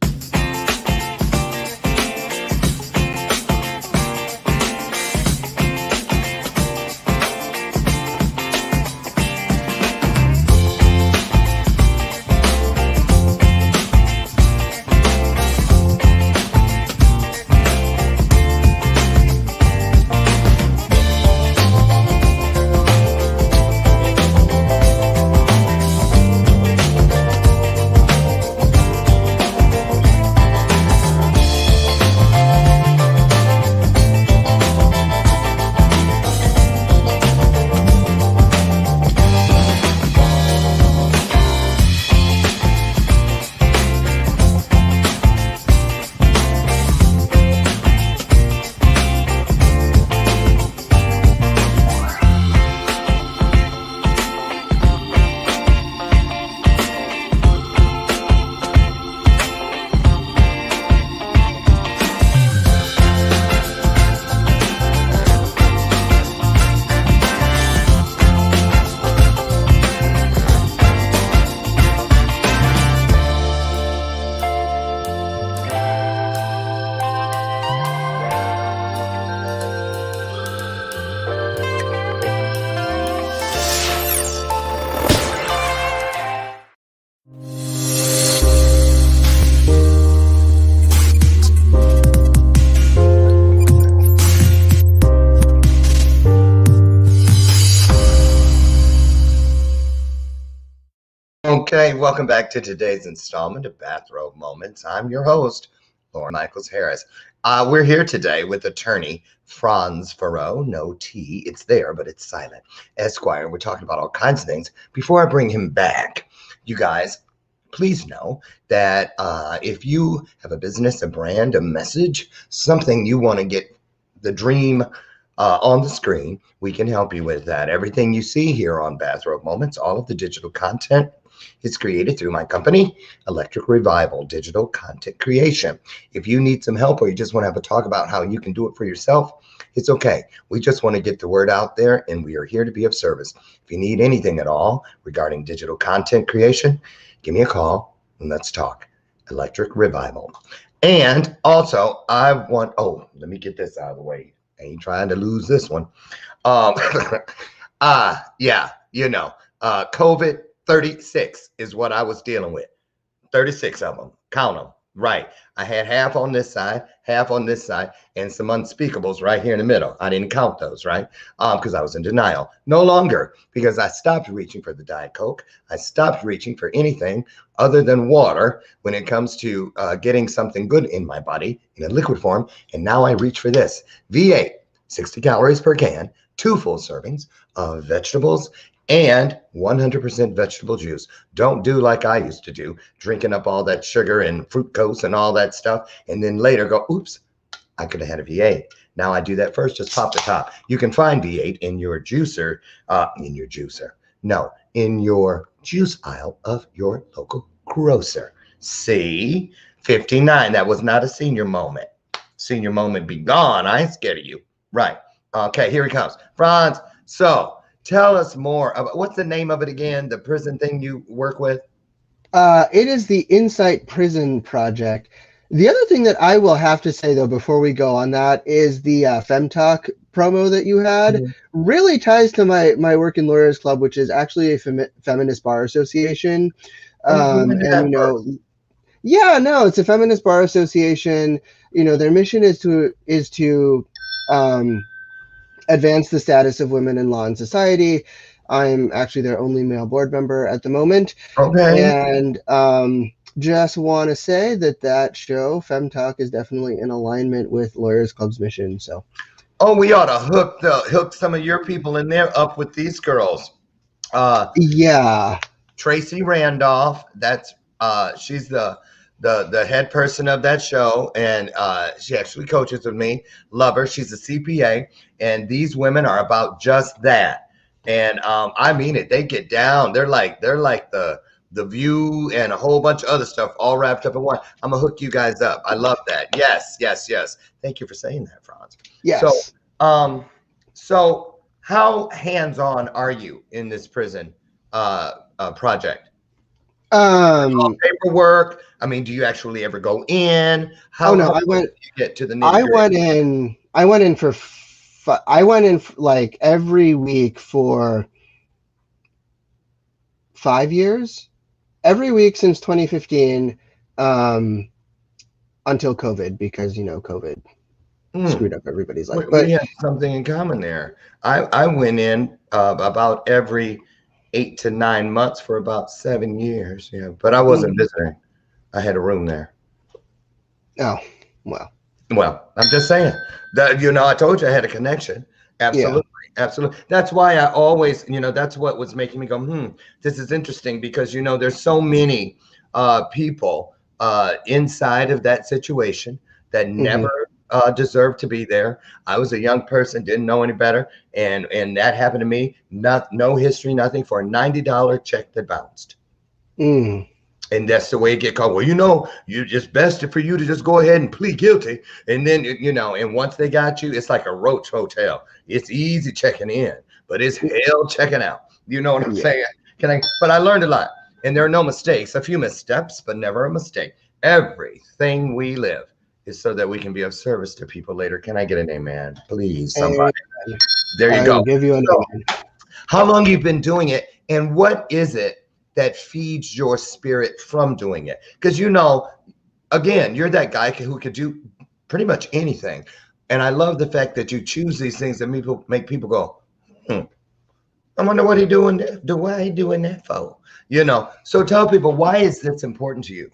Okay, welcome back to today's installment of Bathrobe Moments. I'm your host, Lauren Michaels Harris. We're here today with attorney FRANTZ FARREAU, no T, it's there, but it's silent, Esquire. We're talking about all kinds of things. Before I bring him back, you guys, please know that if you have a business, a brand, a message, something you want to get the dream on the screen, we can help you with that. Everything you see here on Bathrobe Moments, all of the digital content, is created through my company, Electric Revival Digital Content Creation. If you need some help or you just want to have a talk about how you can do it for yourself, it's okay. We just want to get the word out there, and we are here to be of service. If you need anything at all regarding digital content creation, give me a call and let's talk. Electric Revival. And also, let me get this out of the way. I ain't trying to lose this one. COVID 36 is what I was dealing with. 36 of them. Count them. Right. I had half on this side, and some unspeakables right here in the middle. I didn't count those, right? Because I was in denial. No longer, because I stopped reaching for the Diet Coke. I stopped reaching for anything other than water when it comes to getting something good in my body in a liquid form. And now I reach for this. V8, 60 calories per can, 2 full servings of vegetables, and 100% vegetable juice. Don't do like I used to do, drinking up all that sugar and fructose and all that stuff, and then later go, oops, I could have had a V8. Now I do that first, just pop the top. You can find V8 in your juicer, in your juice aisle of your local grocer. See, 59. That was not a senior moment. Senior moment be gone. I ain't scared of you. Right. Okay, here he comes. FRANTZ, so tell us more about what's the name of it again, the prison thing you work with? It is the Insight Prison Project. The other thing that I will have to say, though, before we go on that, is the FemTalk promo that you had really ties to my work in Lawyers Club, which is actually a feminist bar association. And, you know, yeah, no, it's a feminist bar association. You know, their mission is to advance the status of women in law and society. I'm actually their only male board member at the moment. Okay. And just want to say that show, FemTalk, is definitely in alignment with Lawyers Club's mission. So, oh, we ought to hook some of your people in there up with these girls. Yeah. Tracy Randolph, that's she's the head person of that show, and she actually coaches with me. Love her. She's a CPA, and these women are about just that. And I mean it. They get down. They're like the View and a whole bunch of other stuff all wrapped up in one. I'm gonna hook you guys up. I love that. Yes. Thank you for saying that, FRANTZ. Yes. So how hands-on are you in this prison project? Paperwork. I mean, do you actually ever go in? How I went. You get to the nitty-gritty? I went in like every week for 5 years. Every week since 2015, until COVID, because COVID screwed up everybody's life. But we have something in common there. I went in about every 8 to 9 months for about 7 years. Yeah, but I wasn't visiting. I had a room there. Oh, well. Well, I'm just saying that, I told you I had a connection. Absolutely. Yeah. Absolutely. That's why I always, that's what was making me go, this is interesting, because, there's so many people inside of that situation that never deserved to be there. I was a young person, didn't know any better. And that happened to me. No history, nothing, for a $90 check that bounced. And that's the way it get called. Well, it's best for you to just go ahead and plead guilty. And then, and once they got you, it's like a roach hotel. It's easy checking in, but it's hell checking out. You know what I'm saying? But I learned a lot. And there are no mistakes, a few missteps, but never a mistake. Everything we live is so that we can be of service to people later. Can I get an amen? Please, somebody. There you go. I'll give you an amen. How long you've been doing it, and what is it that feeds your spirit from doing it? Because again, you're that guy who could do pretty much anything. And I love the fact that you choose these things that make people go, I wonder what he doing there. Why he doing that for? So tell people, why is this important to you?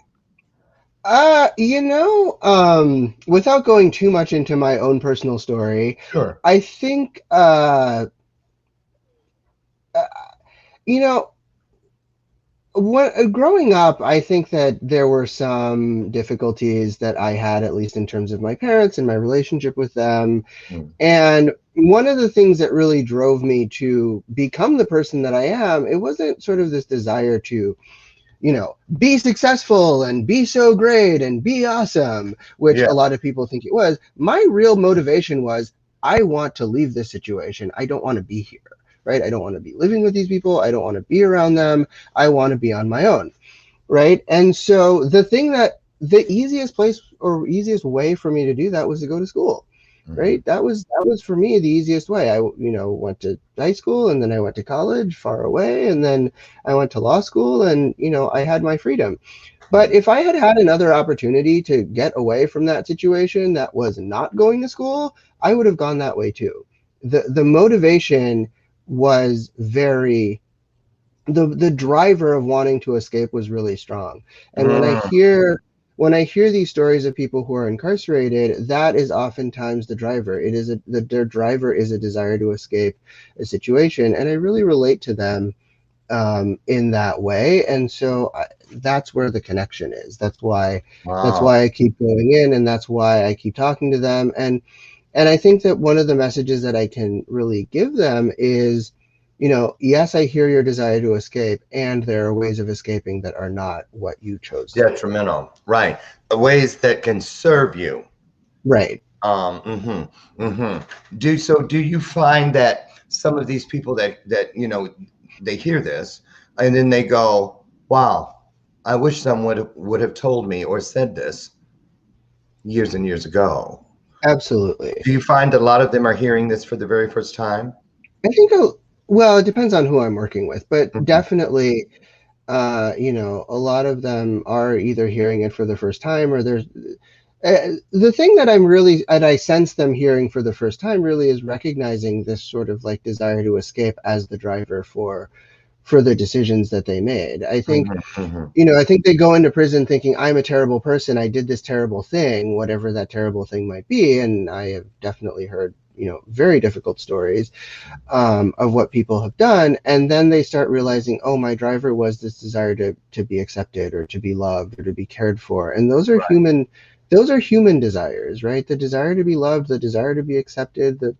Without going too much into my own personal story, sure. I think, growing up, I think that there were some difficulties that I had, at least in terms of my parents and my relationship with them. And one of the things that really drove me to become the person that I am, it wasn't sort of this desire to, be successful and be so great and be awesome, which a lot of people think it was. My real motivation was, I want to leave this situation. I don't want to be here. Right? I don't want to be living with these people. I don't want to be around them. I want to be on my own. Right? And so the easiest place or easiest way for me to do that was to go to school. Right? That was for me the easiest way. I, went to high school, and then I went to college far away, and then I went to law school, and, I had my freedom. But if I had had another opportunity to get away from that situation that was not going to school, I would have gone that way too. The motivation was the driver of wanting to escape was really strong. And when I hear these stories of people who are incarcerated, that is oftentimes the driver. It is their driver is a desire to escape a situation, and I really relate to them in that way. And so that's where the connection is. That's why I keep going in, and that's why I keep talking to them. And I think that one of the messages that I can really give them is, yes, I hear your desire to escape, and there are ways of escaping that are not what you chose to do. Detrimental, right? Ways that can serve you. Right. Do you find that some of these people that they hear this and then they go, "Wow, I wish someone would have told me or said this years and years ago." Absolutely. Do you find a lot of them are hearing this for the very first time? I think, well, it depends on who I'm working with, but Mhm. definitely, a lot of them are either hearing it for the first time, or there's the thing that I sense them hearing for the first time really is recognizing this sort of like desire to escape as the driver for the decisions that they made. I think, Mhm, mhm. I think they go into prison thinking, I'm a terrible person, I did this terrible thing, whatever that terrible thing might be. And I have definitely heard, very difficult stories of what people have done. And then they start realizing, oh, my driver was this desire to be accepted or to be loved or to be cared for. And those are human desires, right? The desire to be loved, the desire to be accepted, the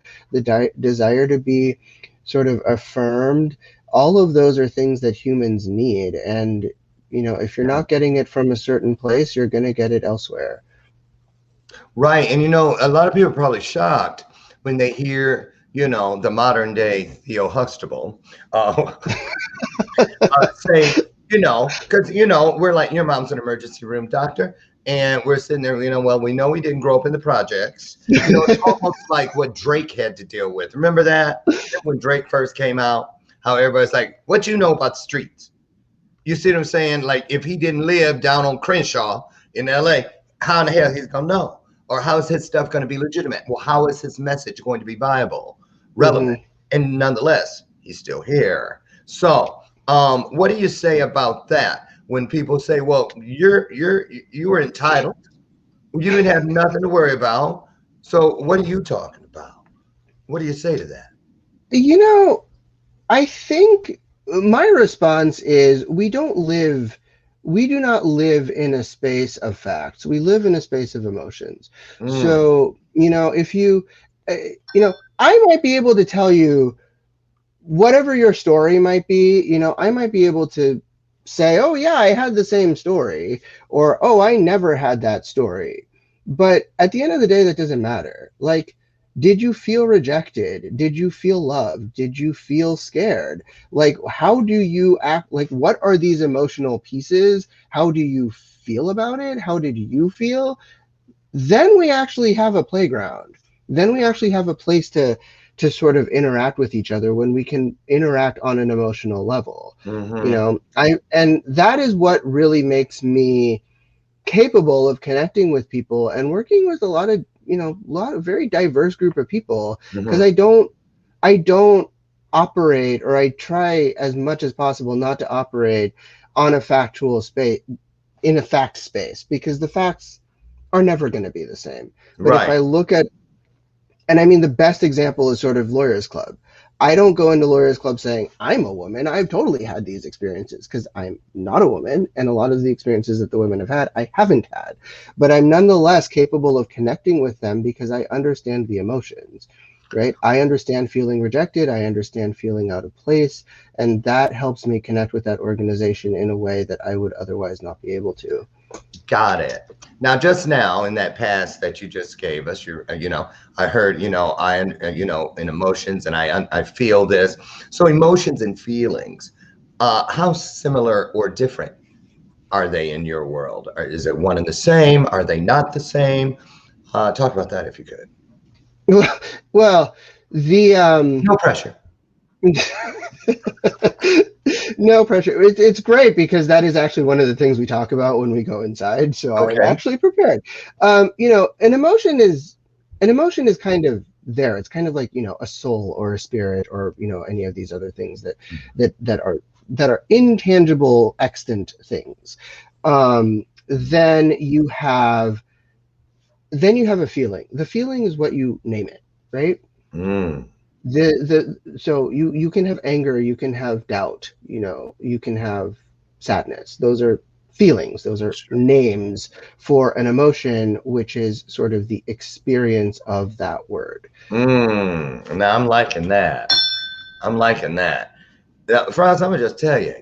desire to be sort of affirmed. All of those are things that humans need. And, if you're not getting it from a certain place, you're going to get it elsewhere. Right. And a lot of people are probably shocked when they hear, the modern day Theo Huxtable say, because, we're like, your mom's an emergency room doctor. And we're sitting there, well, we know we didn't grow up in the projects. It's almost like what Drake had to deal with. Remember that? When Drake first came out, how everybody's like, what you know about the streets? You see what I'm saying? Like, if he didn't live down on Crenshaw in LA, how in the hell he's going to know? Or how is his stuff going to be legitimate? Well, how is his message going to be viable, relevant? Mhm. And nonetheless, he's still here. So, what do you say about that? When people say, "Well, you were entitled, you didn't have nothing to worry about," so what are you talking about? What do you say to that? I think my response is we do not live in a space of facts. We live in a space of emotions. Mm, So, if I might be able to tell you whatever your story might be, I might be able to say, oh, yeah, I had the same story, or, oh, I never had that story. But at the end of the day, that doesn't matter. Like, did you feel rejected? Did you feel loved? Did you feel scared? Like, how do you act? Like, what are these emotional pieces? How do you feel about it? How did you feel? Then we actually have a playground. Then we actually have a place to sort of interact with each other when we can interact on an emotional level. hmm And that is what really makes me capable of connecting with people and working with a lot of very diverse group of people, because hmm I don't operate, or I try as much as possible not to operate on a factual space, in a fact space, because the facts are never going to be the same. But if Right. I look at, and I mean, the best example is sort of Lawyers Club. I don't go into Lawyers Club saying, I'm a woman. I've totally had these experiences, because I'm not a woman. And a lot of the experiences that the women have had, I haven't had. But I'm nonetheless capable of connecting with them because I understand the emotions, right? I understand feeling rejected. I understand feeling out of place. And that helps me connect with that organization in a way that I would otherwise not be able to. Got it. Now, just now in that pass that you just gave us, I heard, in emotions, and I feel this. So emotions and feelings, how similar or different are they in your world? Or is it one and the same? Are they not the same? Talk about that if you could. Well, the No pressure. no pressure. It's great because that is actually one of the things we talk about when we go inside. So I'm Okay. actually prepared. An emotion is kind of there. It's kind of like, a soul or a spirit, or any of these other things that are intangible, extant things. Then you have a feeling. The feeling is what you name it, right? Mm. So you can have anger, you can have doubt, you can have sadness. Those are feelings, those are names for an emotion, which is sort of the experience of that word. Now I'm liking that. I'm liking that. Now, Franz, I'm gonna just tell you,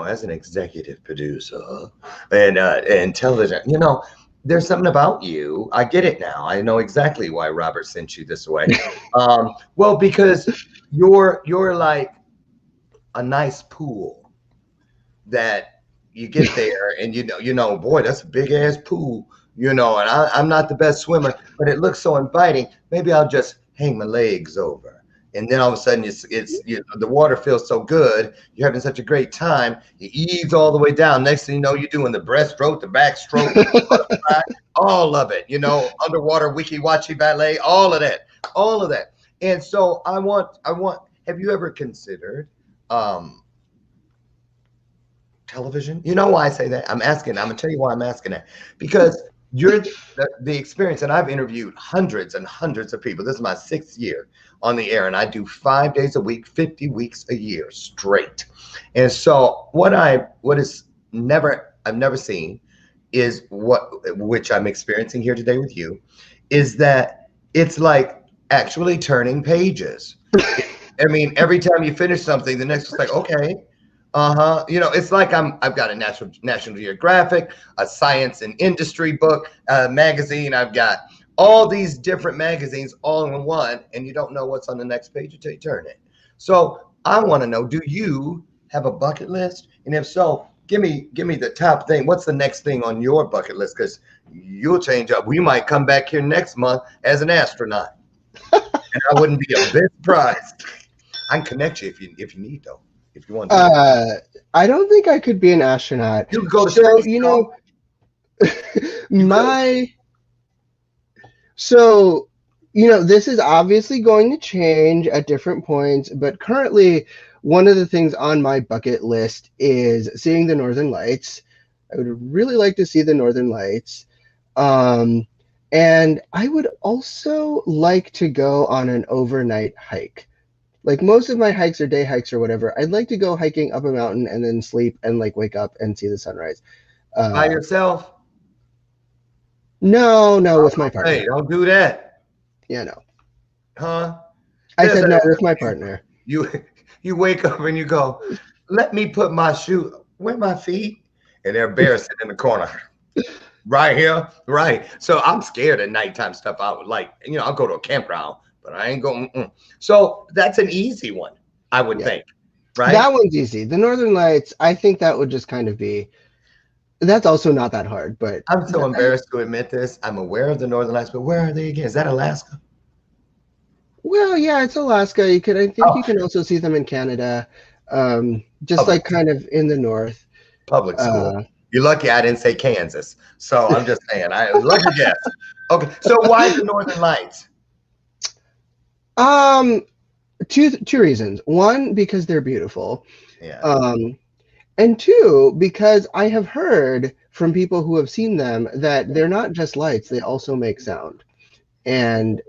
as an executive producer and television, there's something about you. I get it now. I know exactly why Robert sent you this way. Well, because you're like a nice pool that you get there, and boy, that's a big ass pool, and I'm not the best swimmer, but it looks so inviting. Maybe I'll just hang my legs over. And then all of a sudden, the water feels so good. You're having such a great time. You ease all the way down. Next thing you know, you're doing the breaststroke, the backstroke, butterfly, all of it. Underwater wiki-wachi ballet, all of that. And so I want. Have you ever considered television? You know why I say that? I'm gonna tell you why I'm asking that. Because you're the experience, and I've interviewed hundreds and hundreds of people. This is my 6th year on the air, and I do 5 days a week, 50 weeks a year straight. And so I've never seen is which I'm experiencing here today with you, is that it's like actually turning pages. I mean, every time you finish something, the next is like, okay. It's like I've got a National Geographic, a science and industry book, a magazine. I've got all these different magazines all in one, and you don't know what's on the next page until you turn it. So I want to know, do you have a bucket list? And if so, give me the top thing. What's the next thing on your bucket list? Because you'll change up. We might come back here next month as an astronaut, and I wouldn't be a bit surprised. I can connect you if you need, though. If you want to. I don't think I could be an astronaut. You go to space, this is obviously going to change at different points, but currently one of the things on my bucket list is seeing the Northern Lights. I would really like to see the Northern Lights. And I would also like to go on an overnight hike. Like most of my hikes are day hikes or whatever. I'd like to go hiking up a mountain and then sleep and wake up and see the sunrise. By yourself? No, with my partner. Hey, don't do that. Yeah, no. Huh? I said no with my partner. You wake up and you go, let me put my shoe where my feet, and they're bare sitting in the corner. Right here, right. So I'm scared of nighttime stuff. I would I'll go to a campground, but I ain't going. So that's an easy one, I would think, right? That one's easy. The Northern Lights, I think that would just kind of be. That's also not that hard, but I'm so embarrassed to admit this. I'm aware of the Northern Lights, but where are they again? Is that Alaska? Well, yeah, it's Alaska. I think you can also see them in Canada, just Public. kind of in the north. Public school. You're lucky I didn't say Kansas. So I'm just saying, lucky guess. Okay, so why the Northern Lights? Two reasons. One, because they're beautiful. Yeah. And two, because I have heard from people who have seen them that they're not just lights; they also make sound. And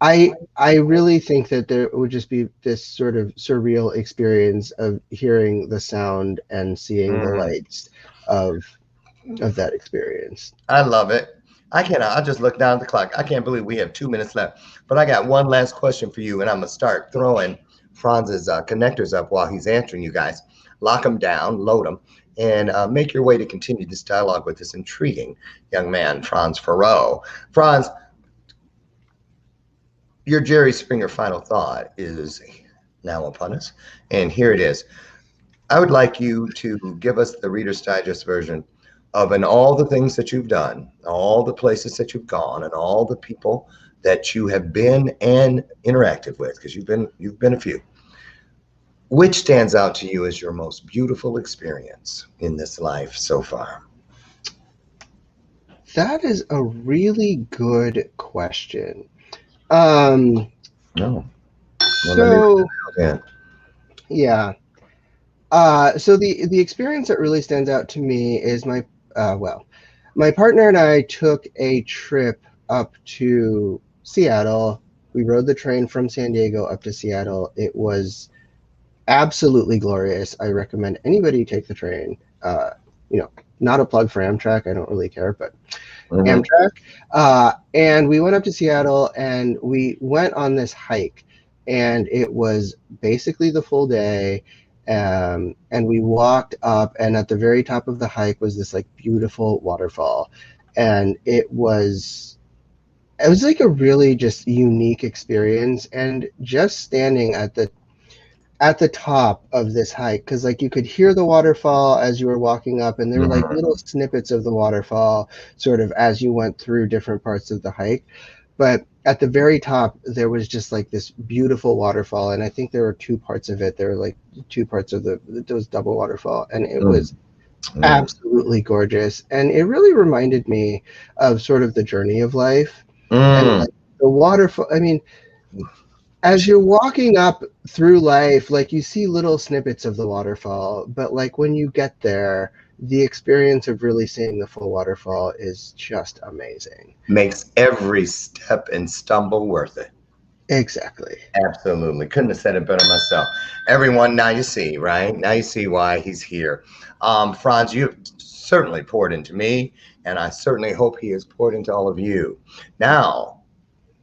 I really think that there would just be this sort of surreal experience of hearing the sound and seeing the lights of that experience. I love it. I'll just look down at the clock. I can't believe we have 2 minutes left. But I got one last question for you, and I'm going to start throwing Franz's connectors up while he's answering you guys. Lock them down, load them, and make your way to continue this dialogue with this intriguing young man, FRANTZ FARREAU. Franz, your Jerry Springer final thought is now upon us, and here it is. I would like you to give us the Reader's Digest version of all the things that you've done, all the places that you've gone, and all the people that you have been and interacted with, because you've been a few. Which stands out to you as your most beautiful experience in this life so far? That is a really good question. No. So yeah. So the experience that really stands out to me is my partner and I took a trip up to Seattle. We rode the train from San Diego up to Seattle. It was absolutely glorious. I recommend anybody take the train. Not a plug for Amtrak. I don't really care, but Amtrak. And we went up to Seattle and we went on this hike. and it was basically the full day. And we walked up, and at the very top of the hike was this like beautiful waterfall, and it was like a really just unique experience. And just standing at the top of this hike, because like you could hear the waterfall as you were walking up, and there were like little snippets of the waterfall sort of as you went through different parts of the hike. But at the very top, there was just like this beautiful waterfall, and I think there were two parts of it. There were like two parts of those double waterfall, and it was absolutely gorgeous. And it really reminded me of sort of the journey of life, and like the waterfall. I mean, as you're walking up through life, like you see little snippets of the waterfall, but like when you get there, the experience of really seeing the full waterfall is just amazing. Makes every step and stumble worth it. Exactly. Absolutely. Couldn't have said it better myself. Everyone, now you see, right? Now you see why he's here. FRANTZ, you've certainly poured into me, and I certainly hope he has poured into all of you. Now,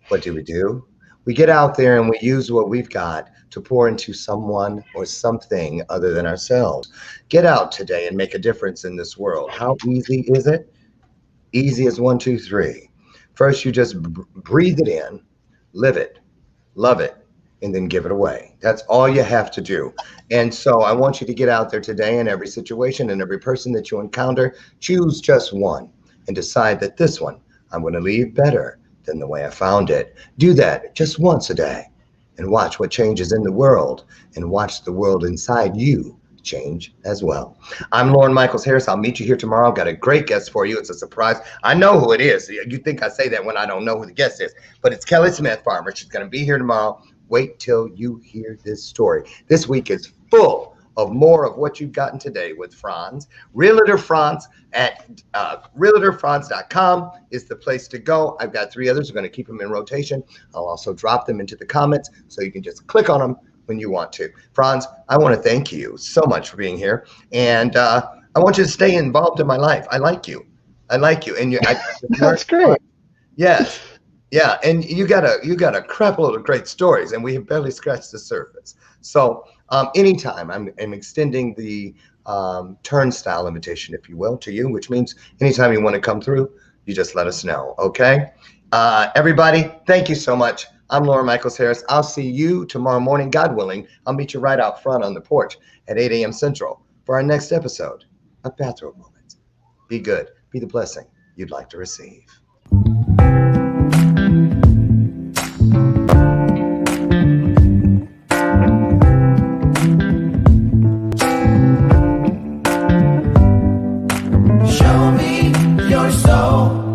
what do? We get out there and we use what we've got to pour into someone or something other than ourselves. Get out today and make a difference in this world. How easy is it? Easy as 1, 2, 3. First, you just breathe it in, live it, love it, and then give it away. That's all you have to do. And so I want you to get out there today, in every situation and every person that you encounter, choose just one and decide that this one I'm going to leave better than the way I found it. Do that just once a day and watch what changes in the world, and watch the world inside you change as well. I'm Lauren Michaels Harris. I'll meet you here tomorrow. I've got a great guest for you. It's a surprise. I know who it is. You think I say that when I don't know who the guest is, but it's Kelly Smith Farmer. She's going to be here tomorrow. Wait till you hear this story. This week is full of more of what you've gotten today with FRANTZ. Realtor FRANTZ at realtorfrantz.com is the place to go. I've got 3 others. We're going to keep them in rotation. I'll also drop them into the comments so you can just click on them when you want to. FRANTZ, I want to thank you so much for being here. And I want you to stay involved in my life. I like you. And That's great. Yes. Yeah, and you got a crap load of great stories, and we have barely scratched the surface. So anytime I'm extending the turnstile invitation, if you will, to you, which means anytime you want to come through, you just let us know, okay? Everybody, thank you so much. I'm Lauren Michaels Harris. I'll see you tomorrow morning, God willing. I'll meet you right out front on the porch at 8 a.m. Central for our next episode of Bathrobe Moments. Be good. Be the blessing you'd like to receive. Show me your soul.